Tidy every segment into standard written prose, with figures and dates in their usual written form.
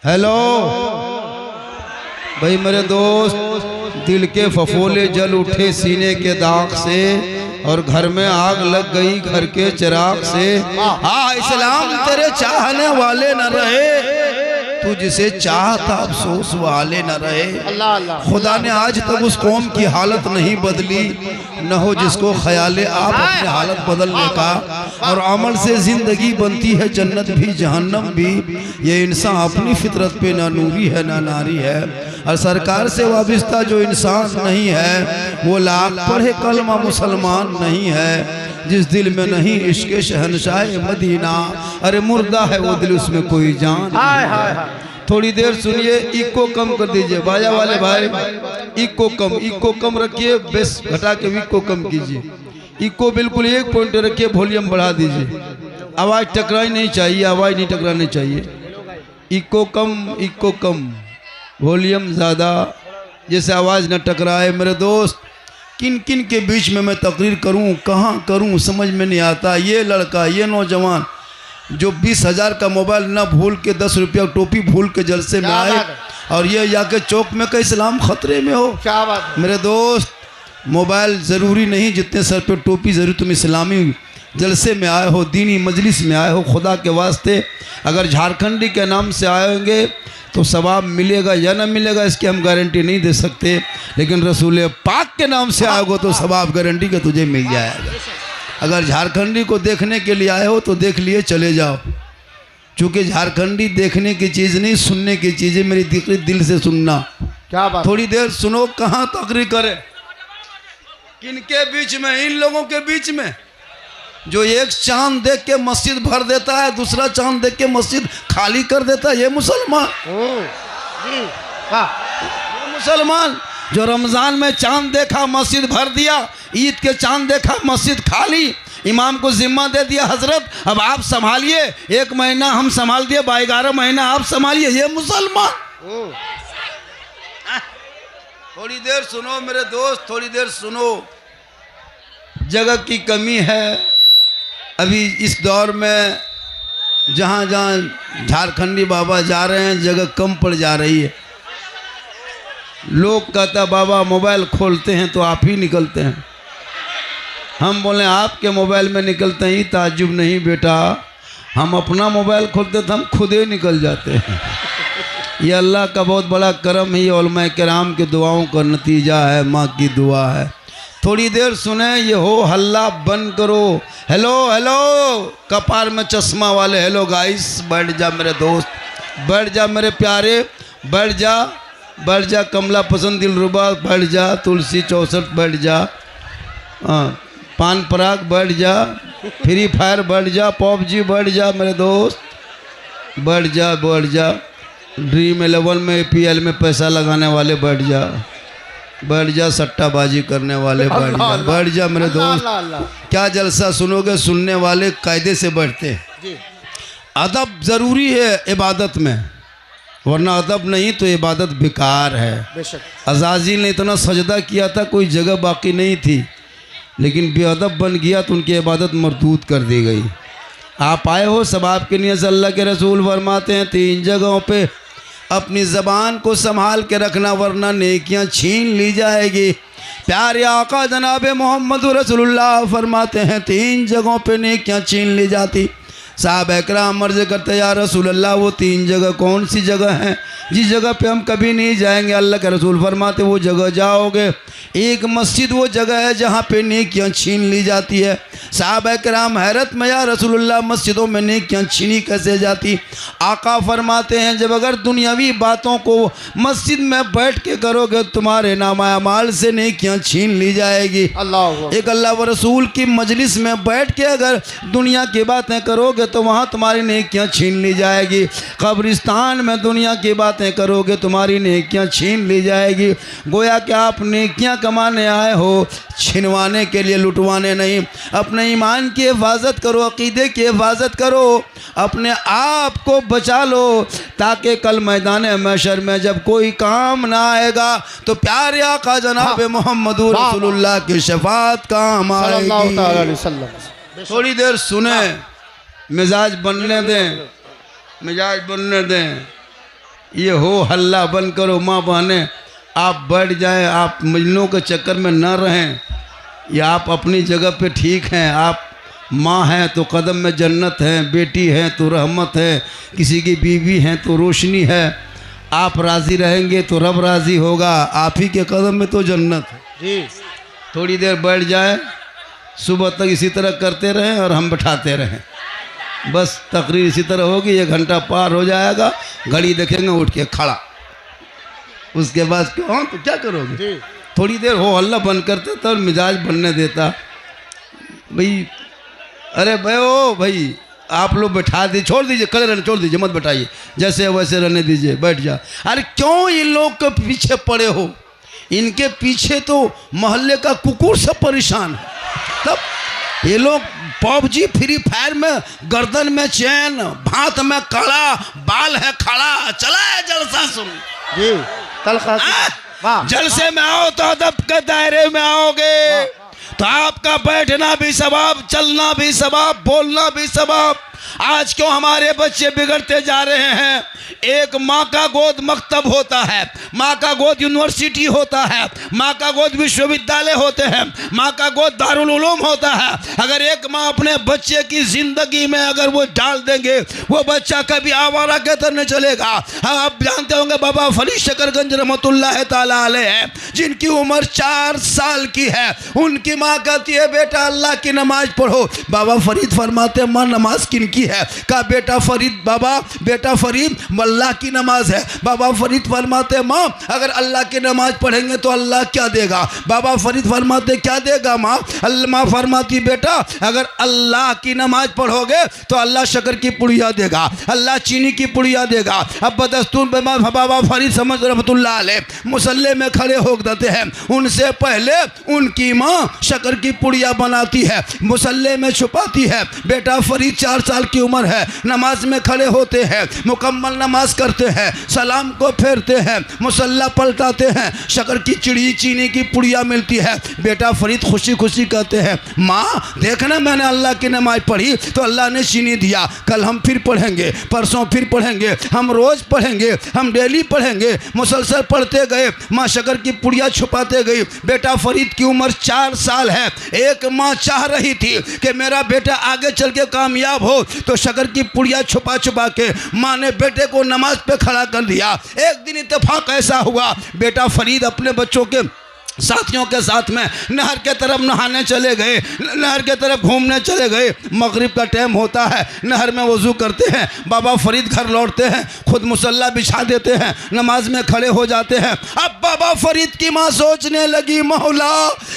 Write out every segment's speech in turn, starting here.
Hello भाई मेरे दोस्त, दिल के फफोले जल उठे सीने के दाग से और घर में आग लग गई घर के चिराग से। हाँ इस्लाम तेरे चाहने वाले न रहे, तू जिसे चाहता अफसोस वाले न रहे। खुदा ने आज तक उस कौम की हालत नहीं बदली, न हो जिसको ख्याले आप अपने हालत बदलने का। और अमल से जिंदगी बनती है जन्नत भी जहन्नम भी, ये इंसान अपनी फितरत पे ना नूरी है ना नारी है। और सरकार से वाबिस्ता जो इंसान नहीं है वो लाख पढ़े कलमा मुसलमान नहीं है। जिस दिल में नहीं इश्क शहनशाह मदीना, अरे मुर्दा है वो दिल उसमें कोई जान। थोड़ी देर सुनिए, इको कम कर दीजिए बाजा वाले भाई, इको कम रखिए, बेस घटा के इको कम कीजिए। इको बिल्कुल 1 पॉइंट रखिए, वॉल्यूम बढ़ा दीजिए। आवाज़ टकराई नहीं चाहिए, आवाज़ नहीं टकरानी चाहिए। इको कम, वॉल्यूम ज़्यादा, जैसे आवाज़ न टकराए। मेरे दोस्त, किन किन के बीच में मैं तकरीर करूं, कहां करूं, समझ में नहीं आता। ये लड़का, ये नौजवान जो 20,000 का मोबाइल ना भूल के 10 रुपया टोपी भूल के जलसे में आए, और ये जाके चौक में का इस्लाम खतरे में हो। क्या बात है मेरे दोस्त, मोबाइल ज़रूरी नहीं जितने सर पे टोपी ज़रूरी। तुम इस्लामी जलसे में आए हो, दीनी मजलिस में आए हो, खुदा के वास्ते अगर झारखंडी के नाम से आएंगे तो सवाब मिलेगा या ना मिलेगा इसकी हम गारंटी नहीं दे सकते, लेकिन रसूल पाक के नाम से आओगे तो सवाब गारंटी का तुझे मिल जाएगा। अगर झारखंडी को देखने के लिए आए हो तो देख लिए चले जाओ, क्योंकि झारखंडी देखने की चीज़ नहीं सुनने की चीज़ है। मेरी दिल से सुनना। क्या बात, थोड़ी देर सुनो। कहाँ तकरीर करे, किनके बीच में? इन लोगों के बीच में जो एक चांद देख के मस्जिद भर देता है, दूसरा चांद देख के मस्जिद खाली कर देता है, ये मुसलमान। ये मुसलमान जो रमज़ान में चांद देखा मस्जिद भर दिया, ईद के चांद देखा मस्जिद खाली, इमाम को जिम्मा दे दिया, हजरत अब आप संभालिए, 1 महीना हम संभाल दिए, 11 महीना आप संभालिए, ये मुसलमान। थोड़ी देर सुनो मेरे दोस्त, थोड़ी देर सुनो। जगह की कमी है अभी इस दौर में, जहाँ जहाँ झारखंडी बाबा जा रहे हैं जगह कम पड़ जा रही है। लोग कहता बाबा मोबाइल खोलते हैं तो आप ही निकलते हैं। हम बोले आपके मोबाइल में निकलते हैं, ताज्जुब नहीं बेटा, हम अपना मोबाइल खोलते तो हम खुद ही निकल जाते हैं। ये अल्लाह का बहुत बड़ा करम है, ये उलमा किराम के दुआओं का नतीजा है, माँ की दुआ है। थोड़ी देर सुने, ये हो हल्ला बंद करो। हेलो हेलो कपार में चश्मा वाले, हेलो गाइस, बैठ जा मेरे दोस्त, बैठ जा मेरे प्यारे, बैठ जा कमला पसंद दिलरुबा, बैठ जा तुलसी 64 बैठ जा, पान पराग बैठ जा, फ्री फायर बैठ जा, पबजी बैठ जा मेरे दोस्त, बैठ जा ड्रीम 11 में APL में पैसा लगाने वाले बैठ जा, सट्टाबाजी करने वाले बैठ जा मेरे दोस्त। क्या जलसा सुनोगे, सुनने वाले कायदे से बैठते हैं। अदब ज़रूरी है इबादत में, वरना अदब नहीं तो इबादत बेकार है। अज़ाज़ील ने इतना सजदा किया था, कोई जगह बाकी नहीं थी, लेकिन बेअदब बन गया तो उनकी इबादत मरदूद कर दी गई। आप आए हो सब आपके नियत से। अल्लाह के रसूल फरमाते हैं 3 जगहों पे अपनी ज़बान को संभाल के रखना, वरना नेकियां छीन ली जाएगी। प्यारे आका जनाब मोहम्मद रसूलुल्लाह फरमाते हैं 3 जगहों पे नेकियां छीन ली जाती। साहब इकराम अर्ज़ करते या रसूल अल्लाह वो 3 जगह कौन सी जगह हैं जिस जगह पे हम कभी नहीं जाएंगे? अल्लाह के रसूल फरमाते वो जगह जाओगे, एक मस्जिद वो जगह है जहाँ पे नेकियां छीन ली जाती है। साहब इकराम हैरत में या रसूलुल्लाह मस्जिदों में नेकियां छीनी कैसे जाती? आका फरमाते हैं जब अगर दुनियावी बातों को मस्जिद में बैठ के करोगे तुम्हारे नामा अमाल से नेकियां छीन ली जाएगी। एक अल्लाह व रसूल की मजलिस में बैठ के अगर दुनिया की बातें करोगे तो वहाँ तुम्हारी नेकियां छीन ली जाएगी। कब्रिस्तान में दुनिया की बातें करोगे तुम्हारी नेकियां छीन ली जाएगी। गोया कि आप नेकियां कमाने आए हो, छिनवाने के लिए, लुटवाने नहीं। अपने ईमान की हिफाजत करो, अकीदे की हिफाजत करो, अपने आप को बचा लो, ताकि कल मैदान महशर में जब कोई काम ना आएगा तो प्यारे आका जनाब मोहम्मद रसूलुल्लाह की शफाअत काम आएगी। थोड़ी देर सुने, मिजाज बनने दें, मिजाज बनने दें। ये हो हल्ला बंद करो। माँ बहनें आप बैठ जाएं, आप मजनू के चक्कर में न रहें। ये आप अपनी जगह पे ठीक हैं। आप माँ हैं तो कदम में जन्नत है, बेटी हैं तो रहमत है, किसी की बीवी हैं तो रोशनी है। आप राज़ी रहेंगे तो रब राज़ी होगा। आप ही के कदम में तो जन्नत है जी। थोड़ी देर बैठ जाए, सुबह तक इसी तरह करते रहें और हम बैठाते रहें। बस तकरीर इसी तरह होगी, 1 घंटा पार हो जाएगा, घड़ी देखेंगे उठ के खड़ा। उसके बाद क्यों तो क्या करोगे? थोड़ी देर हो हल्ला बंद करते तो मिजाज बनने देता भाई। अरे भाई ओ भाई आप लोग बैठा दीजिए, छोड़ दीजिए, खड़े रहने छोड़ दीजिए, मत बैठाइए, जैसे वैसे रहने दीजिए, बैठ जा। अरे क्यों इन लोग के पीछे पड़े हो? इनके पीछे तो मोहल्ले का कुकुर सब परेशान है। तब ये लोग पबजी फ्री फायर में गर्दन में चैन, भात में कड़ा, बाल है खड़ा, चला है जलसा सुन जी। जलसे में आओ तो अदब के दायरे में आओगे तो आपका बैठना भी सवाब, चलना भी सवाब, बोलना भी सवाब। आज क्यों हमारे बच्चे बिगड़ते जा रहे हैं? एक माँ का गोद मकतब होता है, माँ का गोद यूनिवर्सिटी होता है, माँ का गोद विश्वविद्यालय होते हैं, माँ का गोद दारुल उलूम होता है। अगर एक माँ अपने बच्चे की जिंदगी में अगर वो डाल देंगे, वो बच्चा कभी आवारा के तरह चलेगा। आप जानते होंगे बाबा फरीद शकरगंज रहमतुल्लाह ताला अलैह है, जिनकी उम्र 4 साल की है। उनकी माँ कहती है बेटा अल्लाह की नमाज पढ़ो। बाबा फरीद फरमाते हैं माँ नमाज किनकी है? कहा बेटा फरीद, बाबा बेटा फरीद अल्लाह की नमाज है। बाबा फरीद फरमाते माँ अगर अल्लाह की नमाज पढ़ेंगे तो अल्लाह क्या देगा? बाबा फरीद फरमाते क्या देगा माँ? माँ फरमाती बेटा अगर अल्लाह की नमाज पढ़ोगे तो अल्लाह शक्कर की पुड़िया देगा, अल्लाह चीनी की पुड़िया देगा। अब बदस्तूर बाबा फरीद समझ रहमतुल्लाह अलैह मुसल्ले में खड़े हो जाते हैं। उनसे पहले उनकी माँ शक्कर की पुड़िया बनाती है, मुसल्ले में छुपाती है। बेटा फरीद 4 साल की उम्र है, नमाज में खड़े होते हैं, मुकम्मल नमाज करते हैं, सलाम को फेरते हैं, मुसल्ला पलटाते हैं, शक्कर की चिड़ी चीनी की पुड़िया मिलती है। बेटा फरीद खुशी खुशी कहते हैं माँ देखना मैंने अल्लाह की नमाज पढ़ी तो अल्लाह ने चीनी दिया, कल हम फिर पढ़ेंगे, परसों फिर पढ़ेंगे, हम रोज़ पढ़ेंगे, हम डेली पढ़ेंगे। मुसलसल पढ़ते गए, माँ शक्कर की पुड़िया छुपाते गई। बेटा फरीद की उम्र 4 साल है। एक माँ चाह रही थी कि मेरा बेटा आगे चल के कामयाब हो, तो शक्कर की पुड़िया छुपा छुपा के माँ ने बेटे को नमाज पे खड़ा कर दिया। एक दिन इत्तेफाक ऐसा हुआ, बेटा फरीद अपने बच्चों के साथियों के साथ में नहर के तरफ नहाने चले गए, नहर के तरफ घूमने चले गए। मगरिब का टाइम होता है, नहर में वज़ू करते हैं। बाबा फरीद घर लौटते हैं, खुद मुसल्ला बिछा देते हैं, नमाज में खड़े हो जाते हैं। अब बाबा फरीद की माँ सोचने लगी मौला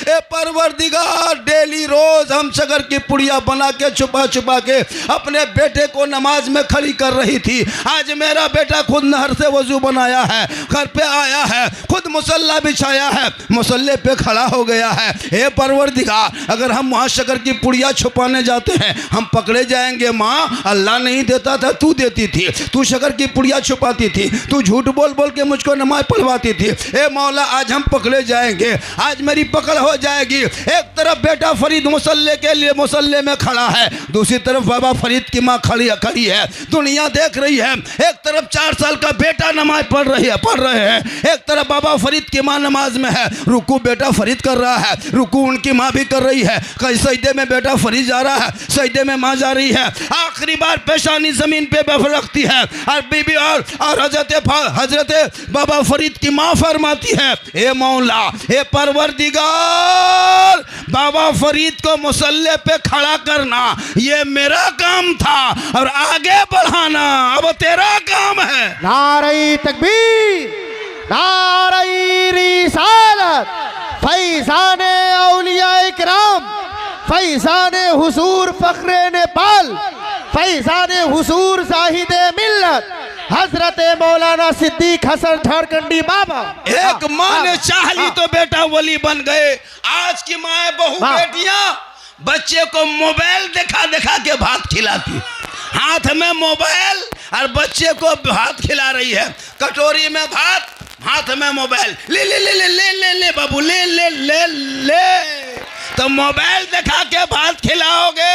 ए परवरदिगार, डेली रोज़ हम शक्कर की पुड़िया बना के छुपा छुपा के अपने बेटे को नमाज में खड़ी कर रही थी। आज मेरा बेटा खुद नहर से वज़ू बनाया है, घर पे आया है, खुद मुसल्ला बिछाया है, मुसल्ले पे खड़ा हो गया है। हे परवरदिगार अगर हम वहाँ शक्कर की पुड़िया छुपाने जाते हैं हम पकड़े जाएंगे। माँ अल्लाह नहीं देता था, तू देती थी, तू शक्कर की पुड़िया छुपाती थी, तू झूठ बोल बोल के मुझको नमाज पढ़वाती थी। ए मौला आज हम पकड़े जाएंगे, आज मेरी पकड़ हो जाएगी। एक तरफ बेटा फरीद मुसल्ले के लिए मुसल्ले में खड़ा है, दूसरी तरफ बाबा फरीद की माँ खड़ी है, दुनिया देख रही है। एक तरफ 4 साल का बेटा नमाज पढ़ रहे हैं, एक तरफ बाबा फरीद की माँ नमाज में है। रुकू बेटा फरीद कर रहा है, रुकू उनकी माँ भी कर रही है। कहीं सजदे में बेटा फरीद जा रहा है, सजदे में माँ जा रही है। आखिरी बार पेशानी जमीन पे रखती है और बीबी और हजरत बाबा फरीद की माँ फरमाती है ए मौला ए परवरदिगार, बाबा फरीद को मुसल्ले पे खड़ा करना ये मेरा काम था और आगे बढ़ाना अब तेरा काम है। नारे तकबीर, नारे रिसालत, फैज़ाने औलिया किराम, फैज़ाने हुजूर फखरे नेपाल, फैज़ाने हुजूर जाहिदे मिल्लत हजरत मौलाना सिद्दीक हसन झारखंडी बाबा। एक माँ ने चाह ली तो बेटा वली बन गए। आज की माँ बहु बेटियां बच्चे को मोबाइल दिखा दिखा के भात खिलाती, हाथ में मोबाइल और बच्चे को भात खिला रही है, कटोरी में भात, हाथ में मोबाइल, ले ले ले ले ले ले ले बाबू ले ले ले ले। तो मोबाइल दिखा के भात खिलाओगे?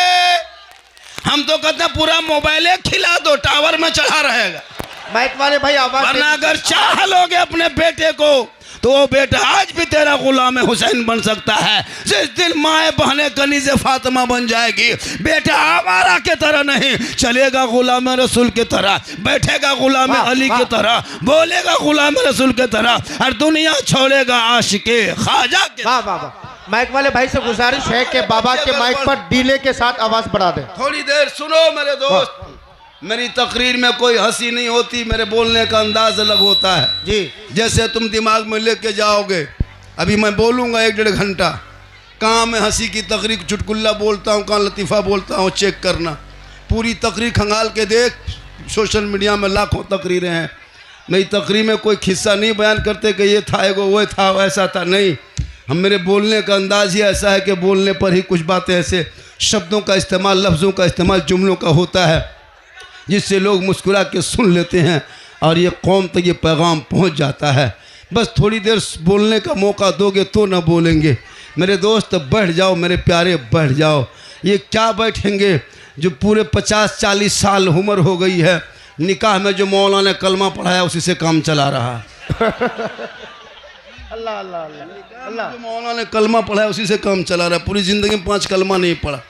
हम तो कहते हैं पूरा मोबाइल खिला दो, टावर में चढ़ा रहेगा। माइक वाले भाई आवाज वरना अगर चाह लोगे अपने बेटे को तो वो बेटा आज भी तेरा गुलाम हुसैन बन सकता है। जिस दिन माए बहने कनीज़े फातिमा बन जाएगी, बेटा आवारा के तरह नहीं चलेगा, गुलाम रसूल के तरह बैठेगा, गुलाम अली के तरह बोलेगा, गुलाम रसूल के तरह, और दुनिया छोड़ेगा आशिके ख्वाजा के। वाह वाह वाह। माइक वाले भाई से गुजारिश है कि बाबा के माइक पर डीले के साथ आवाज बढ़ा दें। थोड़ी देर सुनो मेरे दोस्त, मेरी तकरीर में कोई हंसी नहीं होती, मेरे बोलने का अंदाज अलग होता है जी। जैसे तुम दिमाग में लेके जाओगे, अभी मैं बोलूँगा 1-1.5 घंटा, कहाँ मैं हंसी की तकरीर चुटकुल्ला बोलता हूँ, कहाँ लतीफ़ा बोलता हूँ, चेक करना। पूरी तकरीर खंगाल के देख, सोशल मीडिया में लाखों तकरीरें हैं। मेरी तकरीर में कोई किस्सा नहीं बयान करते कि ये था एगो वो था ऐसा था, नहीं। हम मेरे बोलने का अंदाज ही ऐसा है कि बोलने पर ही कुछ बातें ऐसे शब्दों का इस्तेमाल, लफ्ज़ों का इस्तेमाल, जुमलों का होता है जिससे लोग मुस्कुरा के सुन लेते हैं और ये कौम तक ये पैगाम पहुंच जाता है। बस थोड़ी देर बोलने का मौका दोगे तो ना बोलेंगे। मेरे दोस्त बढ़ जाओ, मेरे प्यारे बढ़ जाओ। ये क्या बैठेंगे जो पूरे 50-40 साल उम्र हो गई है, निकाह में जो मौलाना ने कलमा पढ़ाया उसी से काम चला रहा है। अल्लाह अल्लाह अल्लाह अल्लाह। जो मौलाना ने कलमा पढ़ाया उसी से काम चला रहा है। पूरी ज़िंदगी में 5 कलमा नहीं पढ़ा,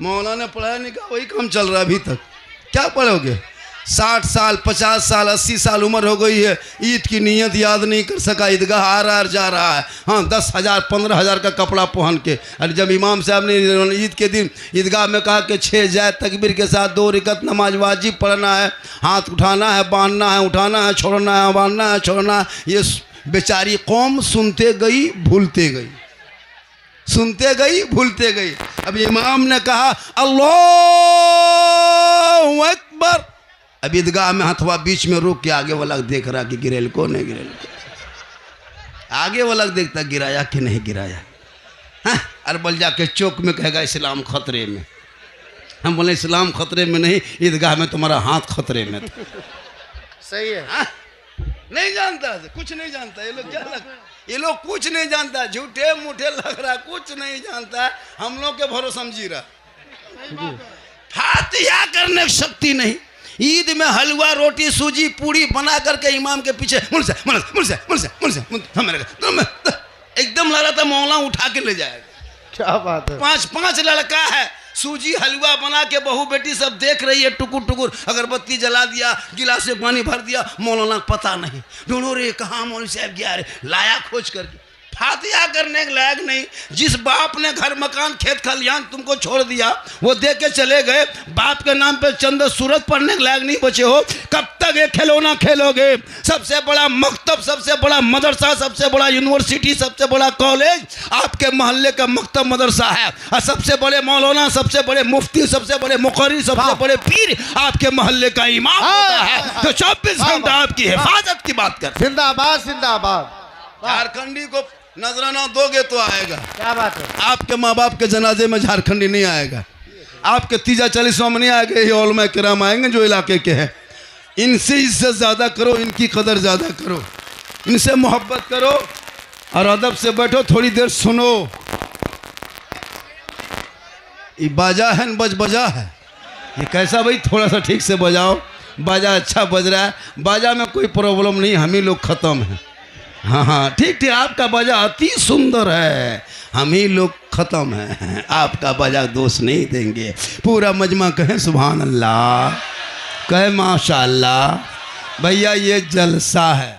मौलाना ने पढ़ाया निकाह वही काम चल रहा है अभी तक। क्या पढ़ोगे? 60 साल 50 साल 80 साल उम्र हो गई है, ईद की नियत याद नहीं कर सका, ईदगाह आ रहा जा रहा है। हाँ 10,000 15,000 का कपड़ा पहन के। और जब इमाम साहब ने ईद के दिन ईदगाह में कहा कि 6 जाए तकबीर के साथ 2 रकात नमाज वाजिब पढ़ना है, हाथ उठाना है, बांधना है, उठाना है, छोड़ना है, बांधना है, छोड़ना है, ये बेचारी कौम सुनते गई भूलते गई, सुनते गई भूलते गई। अब इमाम ने कहा अल्लाहु अकबर, अब ईदगाह में हथवा बीच में रोक के आगे वाला देख रहा कि गिरेल को नहीं गिरेल को, आगे वाला देखता गिराया कि नहीं गिराया। हाँ, अरबल जाके चौक में कहेगा इस्लाम खतरे में। हम बोले इस्लाम खतरे में नहीं, ईदगाह में तुम्हारा हाथ खतरे में था। सही है। हाँ? नहीं जानता, कुछ नहीं जानता ये लोग। क्या ये लोग कुछ नहीं जानता, झूठे मूठे लग रहा, कुछ नहीं जानता। हम लोग के भरोसा समझी रहा। फातिहा करने की शक्ति नहीं। ईद में हलवा रोटी सूजी पूड़ी बना करके इमाम के पीछे मुझसे एकदम लगा था मौला उठा के ले जाएगा। क्या बात है। 5 लड़का है, सूजी हलवा बना के बहू बेटी सब देख रही है, टुकुर टुकुर अगरबत्ती जला दिया, गिलास से पानी भर दिया, मौलाना पता नहीं, ढूंढो रे कहाँ मौलवी साहब गया रे, लाया खोज करके। फातिहा करने के लायक नहीं। जिस बाप ने घर मकान खेत खलियान तुमको छोड़ दिया वो दे के चले गए, बाप के नाम पे चंद सूरत पढ़ने के लायक नहीं बचे हो। कब तक ये खिलौना खेलोगे? सबसे बड़ा मकतब, सबसे बड़ा मदरसा, सबसे बड़ा यूनिवर्सिटी, सबसे बड़ा कॉलेज आपके मोहल्ले का मकतब मदरसा है। और सबसे बड़े मौलाना, सबसे बड़े मुफ्ती, सबसे बड़े मुकर्री, सबसे बड़े पीर आपके मोहल्ले का इमाम होता है, तो 24 घंटा आपकी हिफाजत की बात कर। जिंदाबाद जिंदाबाद। झारखंडी को नजराना दोगे तो आएगा। क्या बात है। आपके माँ बाप के जनाजे में झारखंडी नहीं आएगा, आपके 30-40 में नहीं आएगा, ये उलमा किराम आएंगे जो इलाके के हैं। इनसे इज्जत ज़्यादा करो, इनकी कदर ज़्यादा करो, इनसे मोहब्बत करो और अदब से बैठो, थोड़ी देर सुनो। ये बाजा है न बजा है, ये कैसा भाई? थोड़ा सा ठीक से बजाओ, बाजा अच्छा बज रहा है, बाजा में कोई प्रॉब्लम नहीं, हम ही लोग ख़त्म हैं। हाँ हाँ ठीक ठीक, आपका बाजा अति सुंदर है, हम ही लोग ख़त्म हैं, आपका बाजा दोष नहीं देंगे। पूरा मजमा कहे सुभान अल्लाह, कहे माशा अल्लाह। भैया ये जलसा है,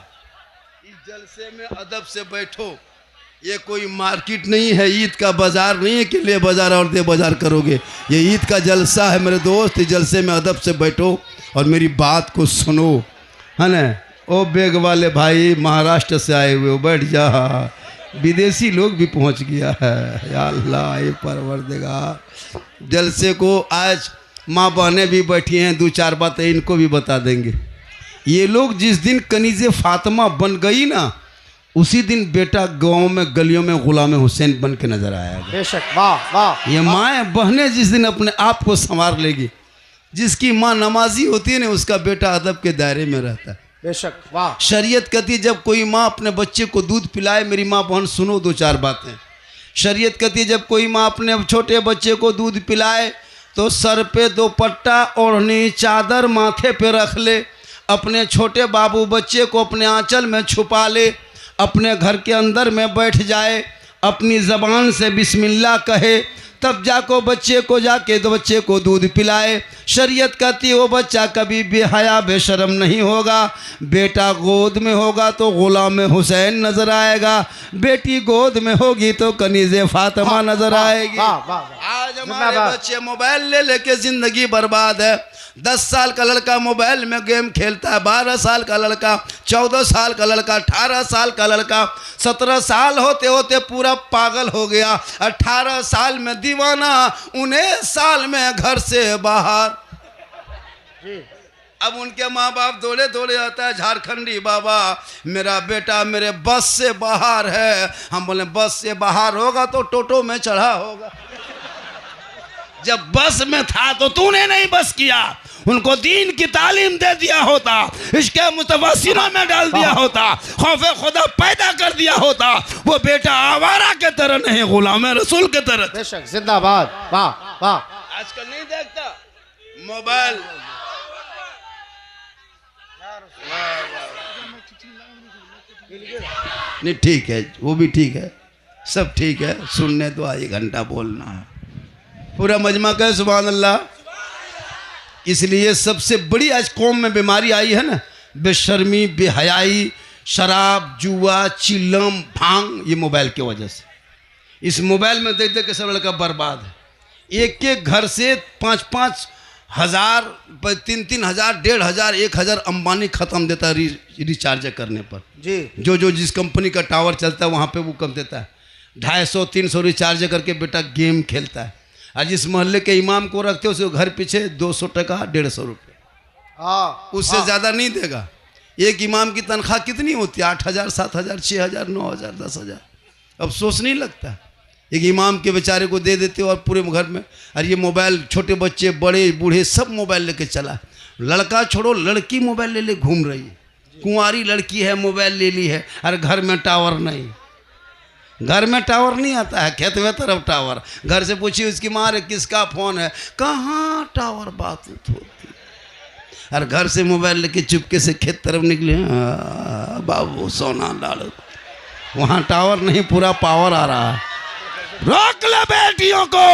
इस जलसे में अदब से बैठो। ये कोई मार्केट नहीं है, ईद का बाज़ार नहीं है कि ले बाज़ार और दे बाज़ार करोगे। ये ईद का जलसा है मेरे दोस्त, इस जलसे में अदब से बैठो और मेरी बात को सुनो, है ना। ओ बेग वाले भाई महाराष्ट्र से आए हुए हो, बैठ जा, विदेशी लोग भी पहुंच गया है। या अल्लाह ये परवरदिगार, जलसे को आज माँ बहनें भी बैठी हैं, 2-4 बातें इनको भी बता देंगे। ये लोग जिस दिन कनीज़े फातिमा बन गई ना, उसी दिन बेटा गाँव में गलियों में गुलाम हुसैन बन के नजर आएगा। बेशक, वाह वाह। ये माएँ बहनें जिस दिन अपने आप को संवार लेगी, जिसकी माँ नमाजी होती है ना, उसका बेटा अदब के दायरे में रहता है। बेशक, वाह। शरीयत कहती है जब कोई माँ अपने बच्चे को दूध पिलाए, मेरी माँ बहन सुनो 2-4 बातें। शरीयत कहती है जब कोई माँ अपने छोटे बच्चे को दूध पिलाए तो सर पे 2 पट्टा ओढ़नी चादर माथे पे रख ले अपने छोटे बाबू बच्चे को अपने आंचल में छुपा ले, अपने घर के अंदर में बैठ जाए, अपनी ज़बान से बिस्मिल्लाह कहे, तब जाको बच्चे को जाके तो बच्चे को दूध पिलाए। शरीयत कहती है वो बच्चा कभी बेहया बेशरम नहीं होगा। बेटा गोद में होगा तो गुलाम हुसैन नजर आएगा, बेटी गोद में होगी तो कनीज़े फातिमा नजर आएगी। आज हमारे बच्चे मोबाइल ले लेके ज़िंदगी बर्बाद है। 10 साल का लड़का मोबाइल में गेम खेलता है, 12 साल का लड़का, 14 साल का लड़का, 18 साल का लड़का, 17 साल होते होते पूरा पागल हो गया, 18 साल में दीवाना, 19 साल में घर से बाहर। अब उनके माँ बाप दौड़े दौड़े आता है, झारखंडी बाबा मेरा बेटा मेरे बस से बाहर है। हम बोले बस से बाहर होगा तो टोटो में चढ़ा होगा। जब बस में था तो तूने नहीं बस किया, उनको दीन की तालीम दे दिया होता, इसके मुस्तफा सीना में डाल दिया होता, खौफे खुदा पैदा कर दिया होता, वो बेटा आवारा के तरह नहीं गुलाम रसूल के तरह। बेशक, जिंदाबाद। वाह वाह। आजकल नहीं देखता मोबाइल, नहीं ठीक है, वो भी ठीक है, सब ठीक है, सुनने तो 1 घंटा बोलना है, पूरा मजमा कहे सुभान अल्लाह। इसलिए सबसे बड़ी आज कौम में बीमारी आई है ना, बेशर्मी, बेहयाई, शराब, जुआ, चिल्लम, भांग, ये मोबाइल की वजह से। इस मोबाइल में देख देख के सब लड़का बर्बाद है। एक एक घर से 5-5 हज़ार, 3-3 हज़ार, 1,500, 1,000 अंबानी ख़त्म देता है रिचार्ज करने पर जी। जो जिस कंपनी का टावर चलता है वहाँ पे वो कम देता है। 250-300 रिचार्ज करके बेटा गेम खेलता है। और जिस मोहल्ले के इमाम को रखते हो उसको घर पीछे 200 टका, 150 रुपये, उससे ज़्यादा नहीं देगा। एक इमाम की तनख्वाह कितनी होती है? 8,000, 7,000, 6,000, 9,000, 10,000। अफसोस नहीं लगता? एक इमाम के बेचारे को दे देते हो और पूरे घर में। और ये मोबाइल, छोटे बच्चे, बड़े बूढ़े सब मोबाइल लेके चला। लड़का छोड़ो, लड़की मोबाइल ले ले घूम रही है। कुंवारी लड़की है, मोबाइल ले ली है, और घर में टावर नहीं। घर में टावर नहीं आता है, खेत में तरफ टावर। घर से पूछिए उसकी माँ रे किसका फ़ोन है, कहाँ टावर बात होती। और घर से मोबाइल लेके चुपके से खेत तरफ निकले, बाबू सोना डालो, वहाँ टावर नहीं, पूरा पावर आ रहा है। रोक ले बेटियों को।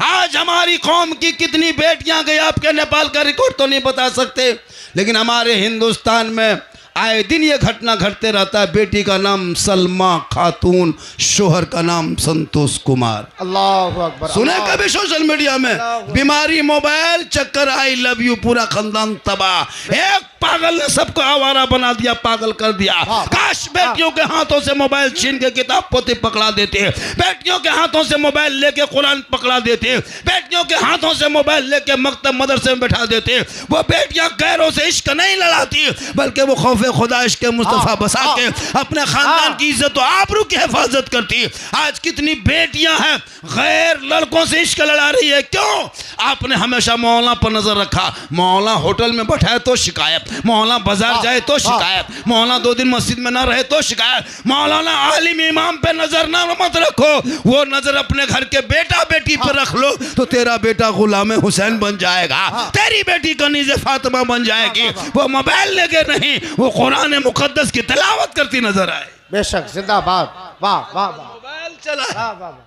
आज हमारी कौम की कितनी बेटियां गई, आपके नेपाल का रिकॉर्ड तो नहीं बता सकते, लेकिन हमारे हिंदुस्तान में आए दिन ये घटना घटते रहता है। बेटी का नाम सलमा खातून, शोहर का नाम संतोष कुमार। अल्लाहु अकबर। सुने कभी सोशल मीडिया में? बीमारी मोबाइल, चक्कर, आई लव यू, पूरा खानदान तबाह। एक पागल ने सबको आवारा बना दिया, पागल कर दिया। काश बेटियों के हाथों से मोबाइल छीन के किताब पोती पकड़ा देते, बेटियों के हाथों से मोबाइल लेके कुरान पकड़ा देते, बेटियों के हाथों से मोबाइल लेके मकतब मदरसे में बैठा देते। वो बेटियां गैरों से इश्क नहीं लड़ाती, बल्कि वो खौफे खुदा इश्क मुस्तफा बसा के अपने खानदान की इज्जत और आबरू की हिफाजत करती। आज कितनी बेटियां हैं गैर लड़कों से इश्क लड़ा रही है। क्यों? आपने हमेशा मौला पर नजर रखा। मौला होटल में बैठाए तो शिकायत, मौला बाजार जाए तो शिकायत, मौला 2 दिन मस्जिद में ना रहे तो शिकायत। मौलाना आलिम इमाम पे नजर ना मत रखो, वो नजर अपने घर के बेटा बेटी पर रख लो तो तेरा बेटा गुलाम हुसैन बन जाएगा, तेरी बेटी कनीज़े फातिमा बन जाएगी। वो मोबाइल लेके नहीं, वो कुरान मुकद्दस की तिलावत करती नजर आए। बेशक, जिंदाबाद। वाह वाह वाह। मोबाइल चला,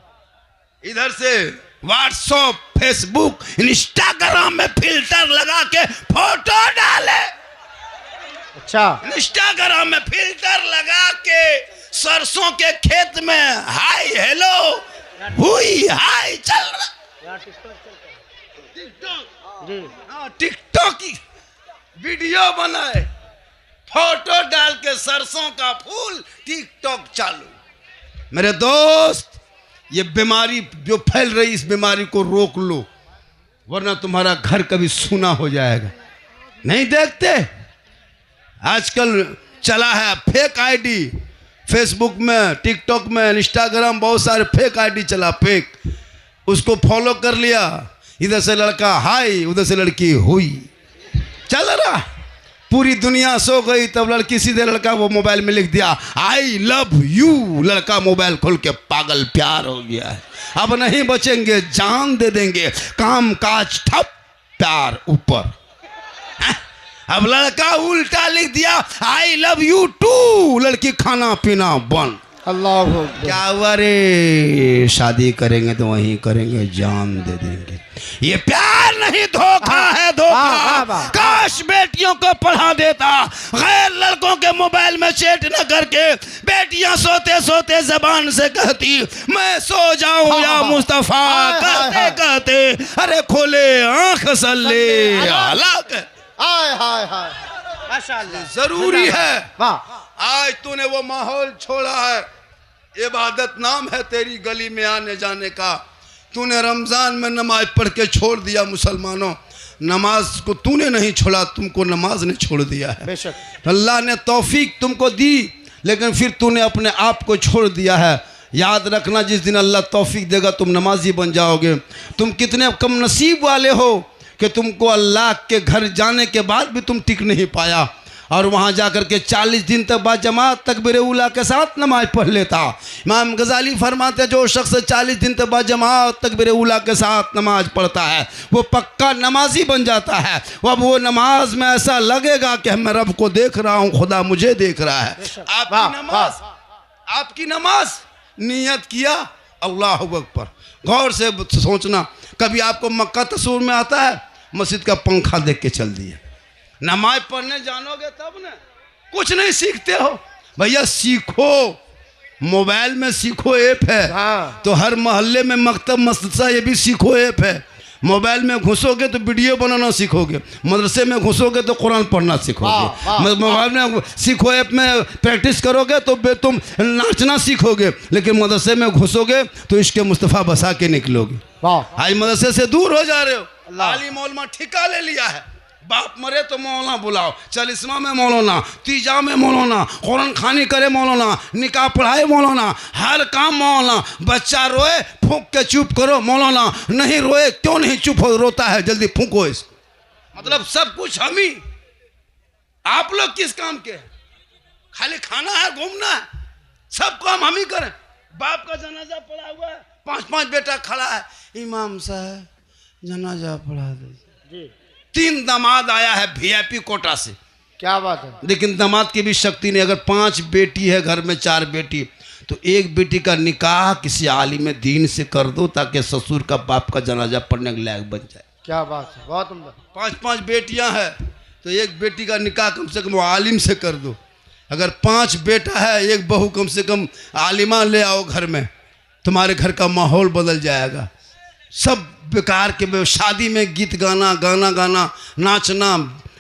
इधर से व्हाट्सएप, फेसबुक, इंस्टाग्राम में फिल्टर लगा के फोटो डाले। अच्छा, इंस्टाग्राम में फिल्टर लगा के सरसों के खेत में हाय हेलो हुई हाय चल रहा। टिकटॉक की वीडियो बनाए, फोटो डाल के सरसों का फूल, टिकटॉक चालू। मेरे दोस्त, ये बीमारी जो फैल रही, इस बीमारी को रोक लो, वरना तुम्हारा घर कभी सूना हो जाएगा। नहीं देखते आजकल चला है फेक आईडी, फेसबुक में, टिकटॉक में, इंस्टाग्राम, बहुत सारे फेक आईडी चला, फेक। उसको फॉलो कर लिया, इधर से लड़का हाय, उधर से लड़की हुई, चल रहा। पूरी दुनिया सो गई, तब लड़की सीधे लड़का वो मोबाइल में लिख दिया आई लव यू। लड़का मोबाइल खोल के पागल प्यार हो गया है। अब नहीं बचेंगे, जान दे देंगे, काम काज ठप, प्यार ऊपर। अब लड़का उल्टा लिख दिया आई लव यू टू, लड़की खाना पीना बंद। अल्लाह क्या हुआ रे, शादी करेंगे तो वहीं करेंगे, जान दे देंगे। ये प्यार नहीं, धोखा है धोखा। काश बेटियों को पढ़ा देता, गैर लड़कों के मोबाइल में चैट न करके बेटियां सोते सोते जबान से कहती मैं सो जाऊं या मुस्तफा, कहते कहते अरे खोले आंख सल्ले अलग। हाय हाय हाय माशाअल्लाह, जरूरी है। वाह, आज तूने वो माहौल छोड़ा है, इबादत नाम है तेरी गली में आने जाने का। तूने रमज़ान में नमाज पढ़ के छोड़ दिया। मुसलमानों, नमाज को तूने नहीं छोड़ा, तुमको नमाज ने छोड़ दिया है। बेशक अल्लाह ने तौफीक तुमको दी, लेकिन फिर तूने अपने आप को छोड़ दिया है। याद रखना, जिस दिन अल्लाह तौफीक देगा तुम नमाजी बन जाओगे। तुम कितने कम नसीब वाले हो कि तुमको अल्लाह के घर जाने के बाद भी तुम टिक नहीं पाया, और वहाँ जाकर के 40 दिन तक बाद जमात तकबीर उला के साथ नमाज पढ़ लेता। इमाम गजाली फरमाते जो शख्स 40 दिन तक बाद जमात तकबीर उला के साथ नमाज पढ़ता है वो पक्का नमाजी बन जाता है। अब वो नमाज में ऐसा लगेगा कि मैं रब को देख रहा हूँ, खुदा मुझे देख रहा है। आपकी नमाज नियत किया अल्लाह अकबर। गौर से सोचना, कभी आपको मक्का तस्वीर में आता है, मस्जिद का पंखा देख के चल दिए। नमाज पढ़ने जानोगे तब ना, कुछ नहीं सीखते हो भैया, सीखो। मोबाइल में सीखो ऐप है। हाँ। तो हर मोहल्ले में मकतब मदरसा, ये भी सीखो ऐप है। मोबाइल में घुसोगे तो वीडियो बनाना सीखोगे, मदरसे में घुसोगे तो कुरान पढ़ना सीखोगे, मोबाइल में सीखो ऐप में प्रैक्टिस करोगे तो तुम नाचना सीखोगे, लेकिन मदरसे में घुसोगे तो इश्क़ मुस्तफ़ा बसा के निकलोगे। आज मदरसे से दूर हो जा रहे हो। आलिम मौलमा ठिका ले लिया है, बाप मरे तो मौलाना बुलाओ, चालीसवा में मौलाना, तीजा में मौलाना, कुरान खानी करे मौलाना, निकाह पढ़ाए मौलाना, हर काम मौलाना। बच्चा रोए फूंक के चुप करो मौलाना, नहीं रोए क्यों नहीं चुप हो, रोता है जल्दी फूंको इसको। मतलब सब कुछ हम ही। आप लोग किस काम के हैं? खाली खाना है, घूमना है, सब काम हम ही करें। बाप का जनाजा पड़ा हुआ है, 5-5 बेटा खड़ा है, इमाम साहब जनाजा पढ़ा दे। 3 दामाद आया है VIP कोटा से, क्या बात है। लेकिन दामाद की भी शक्ति नहीं। अगर 5 बेटी है घर में, 4 बेटी, तो एक बेटी का निकाह किसी आलिम दीन से कर दो ताकि ससुर का बाप का जनाजा पढ़ने के लायक बन जाए। क्या बात है, बहुत उम्दा। 5-5 बेटियां हैं तो एक बेटी का निकाह कम से कम आलिम से कर दो। अगर 5 बेटा है, एक बहू कम से कम आलिमा ले आओ घर में, तुम्हारे घर का माहौल बदल जाएगा। सब बेकार के शादी में गीत गाना, गाना गाना, नाचना,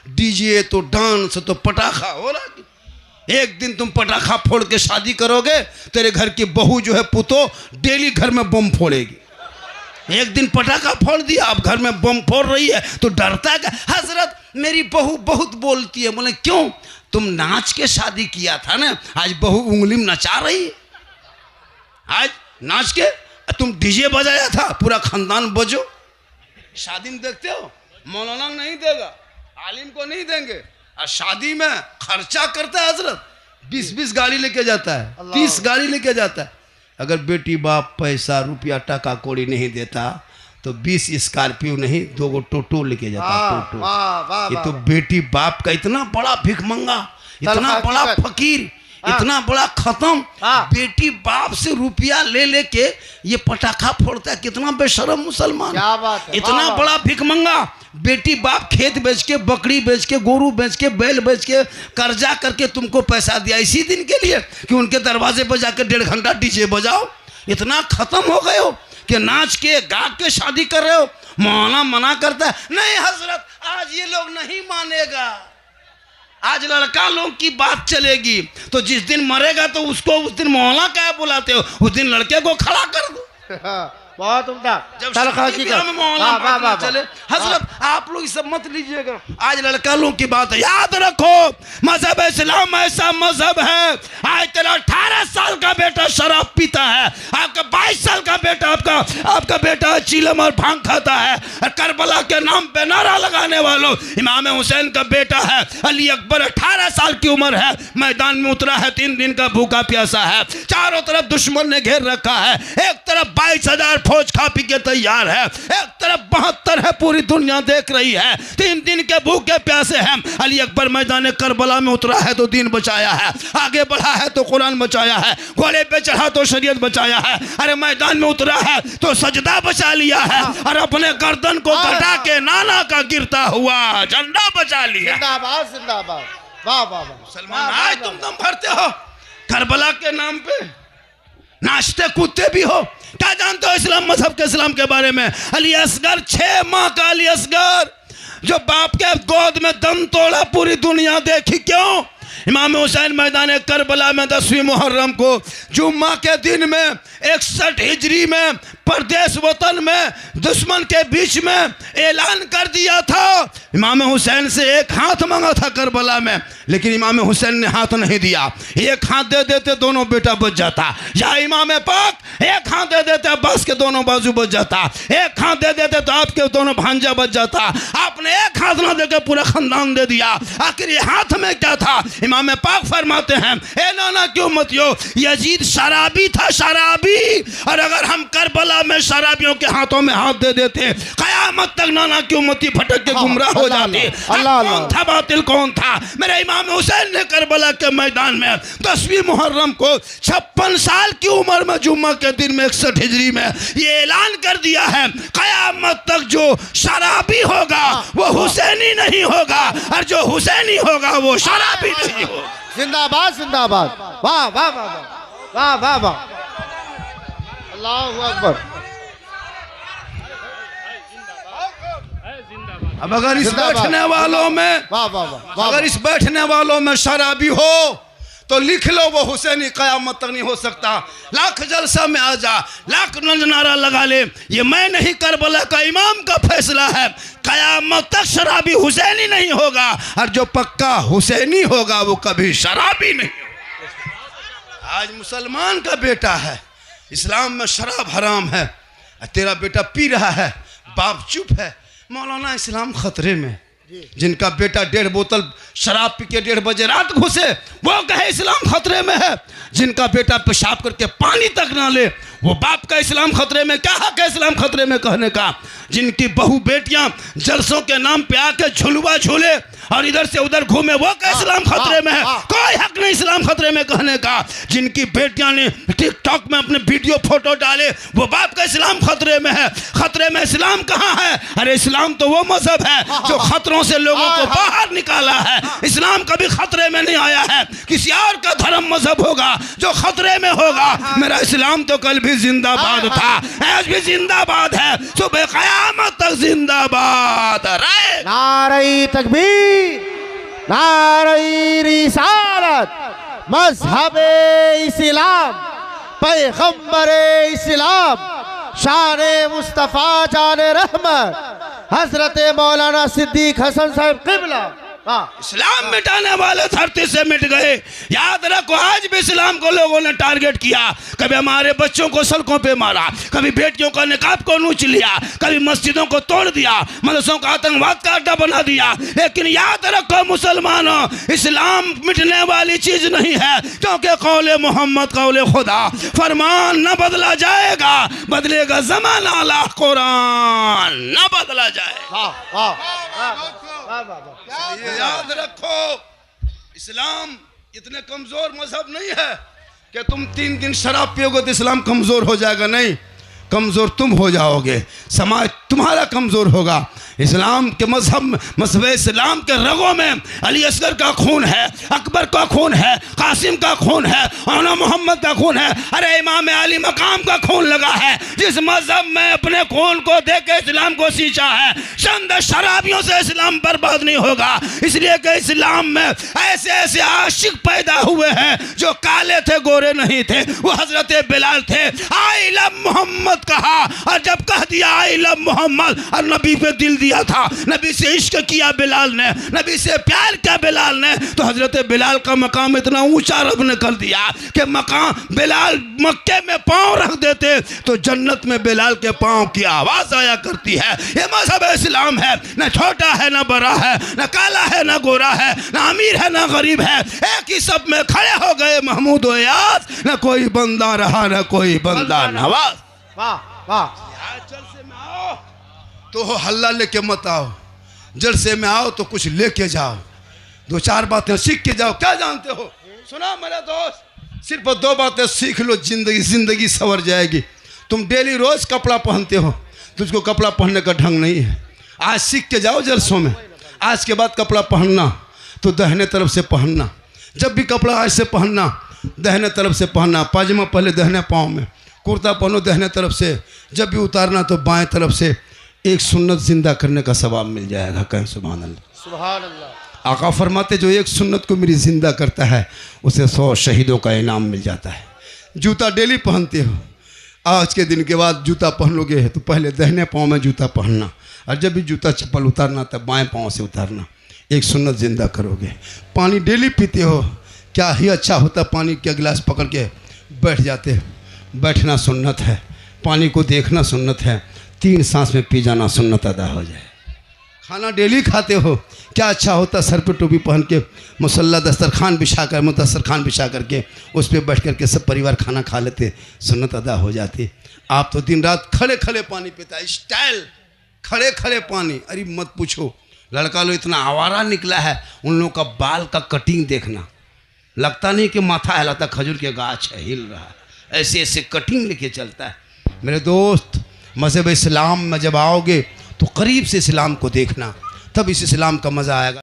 डीजे तो डांस तो पटाखा हो रहा। एक दिन तुम पटाखा फोड़ के शादी करोगे, तेरे घर की बहू जो है पुतो डेली घर में बम फोड़ेगी। एक दिन पटाखा फोड़ दिया, अब घर में बम फोड़ रही है तो डरता है कि हजरत मेरी बहू बहुत बोलती है। बोले क्यों? तुम नाच के शादी किया था ना, आज बहू उंगली में नचा रही है। आज नाच के तुम डीजे बजाया था, पूरा खानदान बजो। शादी में देखते हो मौलाना नहीं देगा, आलिम को नहीं देंगे, और शादी में खर्चा करता है हजरत, 20-20 गाड़ी लेके जाता है, 30 गाड़ी लेके जाता है। अगर बेटी बाप पैसा रुपया टका कोड़ी नहीं देता तो 20 स्कॉर्पियो नहीं 2 गो टोटो लेके जाता। टोटो। ये तो बेटी बाप का इतना बड़ा भिखमंगा, इतना बड़ा फकीर, इतना बड़ा खत्म, बेटी बाप से रुपया ले लेके ये पटाखा फोड़ता है। कितना बेशरम मुसलमान। क्या बात है। इतना बड़ा भिखमंगा, बेटी बाप खेत बेच के, बकरी बेच के, गोरू बेच के, बैल बेच के, कर्जा करके तुमको पैसा दिया इसी दिन के लिए कि उनके दरवाजे पर जाकर 1.5 घंटा डीजे बजाओ। इतना खत्म हो गए हो कि नाच के गा के शादी कर रहे हो। मौलाना मना करता है, नहीं हजरत आज ये लोग नहीं मानेगा, आज लड़का लोग की बात चलेगी। तो जिस दिन मरेगा तो उसको उस दिन मौलाना क्या बुलाते हो, उस दिन लड़के को खड़ा कर दो। बहुत उम्दा। जब चले हजरत आप लोग सब मत लीजिएगा, आज लड़का लोग की बात है। याद रखो मजहब इस्लाम ऐसा मजहब है आज तेरा 18 साल का बेटा शराब पीता है, आपका 22 साल का बेटा आपका बेटा चीलम और भांग खाता है। और करबला के नाम पे नारा लगाने वालों, इमाम हुसैन का बेटा है अली अकबर, 18 साल की उम्र है, मैदान में उतरा है, 3 दिन का भूखा प्यासा है, चारों तरफ दुश्मन ने घेर रखा है, एक तरफ 22,000 फौज खा पी के तैयार है, एक तरफ 72 है, पूरी दुनिया देख रही है, 3 दिन के भूखे प्यासे हैं। अली अकबर मैदान करबला में उतरा है तो दीन बचाया है, आगे बढ़ा है तो कुरान बचाया है, घोड़े पे चढ़ा तो शरीयत बचाया है, अरे मैदान में उतरा है तो सजदा बचा लिया है, और अपने गर्दन को कटा के नाना का गिरता हुआ झंडा बचा लिया। जिंदाबाद जिंदाबाद, वाह वाह वाह। सलमान, आज तुम दम भरते हो करबला के नाम पे, नाचते कूदते भी हो। क्या जानते हो इस्लाम मजहब के इस्लाम के बारे में? अली असगर, 6 माह का अली असगर, जो बाप के गोद में दम तोड़ा, पूरी दुनिया देखी। क्यों? इमाम हुसैन मैदान करबला में 10वीं मुहर्रम को जुम्मा के दिन में 61 हिजरी में परदेश वतन में दुश्मन के बीच में ऐलान कर दिया था। इमाम हुसैन से एक हाथ मांगा था करबला में, लेकिन इमाम हुसैन ने हाथ नहीं दिया। एक हाथ दे देते दोनों बेटा बच जाता, या इमाम पाक एक हाथ दे देते अब्बास के दोनों बाजू बच जाता, एक हाथ दे देते तो आपके दोनों भांजा बच जाता। आपने एक हाथ ना देकर पूरा खानदान दे दिया। आखिर ये हाथ में क्या था? इमाम पाक फरमाते हैं, ए नाना की उम्मतियों, यजीद शराबी था, शराबी। और अगर हम करबला में शराबियों के हाथों में हाथ दे देते, कयामत तक नाना की उम्मती भटक के गुमराह हो जाती। कौन था बातिल, कौन था? मेरे इमाम हुसैन ने करबला के मैदान में 10वीं मुहर्रम को 56 साल की उम्र में जुम्मा के दिन में 61 हिजरी में ये ऐलान कर दिया है, कयामत तक जो शराबी होगा वो हुसैनी नहीं होगा, और जो हुसैनी होगा वो शराबी नहीं होगा। जिंदाबाद जिंदाबाद, वाह वाह वाह वाह वाह वाह, अल्लाहू अकबर। अब अगर इस बैठने वालों में, वाह वाह वाह, अगर इस बैठने वालों में शराबी हो तो लिख लो, वो हुसैनी कयामत तक नहीं हो सकता। लाख जलसा में आ जा, लाख नारा लगा ले, ये मैं नहीं करबला का इमाम का फैसला है, कयामत तक शराबी हुसैनी नहीं होगा, और जो पक्का हुसैनी होगा वो कभी शराबी नहीं होगा। आज मुसलमान का बेटा है, इस्लाम में शराब हराम है, तेरा बेटा पी रहा है, बाप चुप है। मौलाना इस्लाम खतरे में, जिनका बेटा 1.5 बोतल शराब पी के 1.5 बजे रात घुसे वो कहे इस्लाम खतरे में है, जिनका बेटा पेशाब करके पानी तक ना ले वो बाप का इस्लाम खतरे में। क्या हक है इस्लाम खतरे में कहने का? जिनकी बहू बेटियां जलसों के नाम पे आके झुलवा झूले और इधर से उधर घूमे वो का इस्लाम खतरे में है? कोई हक नहीं इस्लाम खतरे में कहने का। जिनकी बेटियां ने टिकटॉक में अपने वीडियो फोटो डाले वो बाप का इस्लाम खतरे में है। खतरे में इस्लाम कहाँ है? अरे इस्लाम तो वो मजहब है जो खतरों से लोगों को बाहर निकाला है। इस्लाम कभी खतरे में नहीं आया है, किसी और का धर्म मजहब होगा जो खतरे में होगा। मेरा इस्लाम तो कल भी जिंदाबाद था, आज भी जिंदाबाद है, सुबह क़यामत तक जिंदाबाद रहे। नारे तकबीर, नारे रिसालत, मजहबे इस्लाम, पैगंबरे इस्लाम, शाने मुस्तफ़ा जाने रहमत, हजरत मौलाना सिद्दीक हसन साहब क़िबला। इस्लाम मिटाने वाले धरती से मिट गए। याद रखो, आज भी इस्लाम को लोगों ने टारगेट किया। कभी हमारे बच्चों को सड़कों पे मारा, कभी बेटियों का निकाब को नोच लिया, कभी मस्जिदों को तोड़ दिया, मदरसों का आतंकवाद का अड्डा बना दिया। लेकिन याद रखो मुसलमानों, इस्लाम मिटने वाली चीज नहीं है, क्योंकि कौले मोहम्मद कौले खुदा, फरमान न बदला जाएगा, बदलेगा ज़माना ला कुरान न बदला जाएगा। ये याद रखो, इस्लाम इतने कमजोर मजहब नहीं है कि तुम 3 दिन शराब पियोगे तो इस्लाम कमजोर हो जाएगा। नहीं, कमजोर तुम हो जाओगे, समाज तुम्हारा कमजोर होगा। इस्लाम के मजहब इस्लाम के रगों में अली असगर का खून है, अकबर का खून है, कासिम का खून है, औना मोहम्मद का खून है, अरे इमाम अली मकाम का खून लगा है। जिस मजहब में अपने खून को दे के इस्लाम को सींचा है, चंद शराबियों से इस्लाम बर्बाद नहीं होगा। इसलिए कि इस्लाम में ऐसे ऐसे आशिक पैदा हुए हैं जो काले थे, गोरे नहीं थे। वो हजरत बिलाल थे, आई लव मोहम्मद कहा, और जब कह दिया आई लव मोहम्मद मोहम्मद और नबी पे दिल दिया था, नबी से इश्क किया बिलाल ने, नबी से प्यार किया बिलाल ने, तो हजरत बिलाल का मकाम इतना ऊंचा रब ने कर दिया कि मकाम बिलाल मक्के में पाँव रख देते तो जन्नत में बिलाल के पाँव की आवाज़ आया करती है। ये मजहब इस्लाम है, न छोटा है न बड़ा है, न काला है न गोरा है, न अमीर है न गरीब है, एक ही सब में खड़े हो गए महमूद व यास, न कोई बंदा रहा न कोई बंदा नवाज। वाह वाह। जलसे में आओ तो हल्ला लेके मत आओ, जलसे में आओ तो कुछ लेके जाओ, दो चार बातें सीख के जाओ। क्या जानते हो, सुना मेरा दोस्त, सिर्फ दो बातें सीख लो, जिंदगी संवर जाएगी। तुम डेली रोज कपड़ा पहनते हो, तुझको कपड़ा पहनने का ढंग नहीं है, आज सीख के जाओ जलसों में। आज के बाद कपड़ा पहनना तो दाहिने तरफ से पहनना, जब भी कपड़ा आज से पहनना दाहिने तरफ से पहनना, पायजामा पहले दाहिने पाँव में, कुर्ता पहनो दाहिने तरफ से, जब भी उतारना तो बाएं तरफ से। एक सुन्नत जिंदा करने का सवाब मिल जाएगा। कहें सुभान अल्लाह। सुभान अल्लाह। आका फरमाते जो एक सुन्नत को मेरी जिंदा करता है उसे 100 शहीदों का इनाम मिल जाता है। जूता डेली पहनते हो, आज के दिन के बाद जूता पहन लोगे तो पहले दाहिने पाँव में जूता पहनना, और जब भी जूता चप्पल उतारना तब बाएं पाँव से उतारना। एक सुन्नत जिंदा करोगे। पानी डेली पीते हो, क्या ही अच्छा होता, पानी के गिलास पकड़ के बैठ जाते। बैठना सुन्नत है, पानी को देखना सुन्नत है, 3 सांस में पी जाना सुन्नत अदा हो जाए। खाना डेली खाते हो, क्या अच्छा होता, सर पे टोपी पहन के मुसल्ला दस्तरखान बिछा कर, दस्तरखान बिछा करके उस पर बैठ करके सब परिवार खाना खा लेते, सुन्नत अदा हो जाती। आप तो दिन रात खड़े खड़े पानी पीता, स्टाइल खड़े खड़े पानी। अरे मत पूछो, लड़का लोग इतना आवारा निकला है, उन लोगों का बाल का कटिंग देखना, लगता नहीं कि माथा हिलाता, खजूर के गाछ है हिल रहा है, ऐसे ऐसे कटिंग लेके चलता है। मेरे दोस्त, मज़हब इस्लाम में जब आओगे तो करीब से इस्लाम को देखना, तब इस इस्लाम का मज़ा आएगा।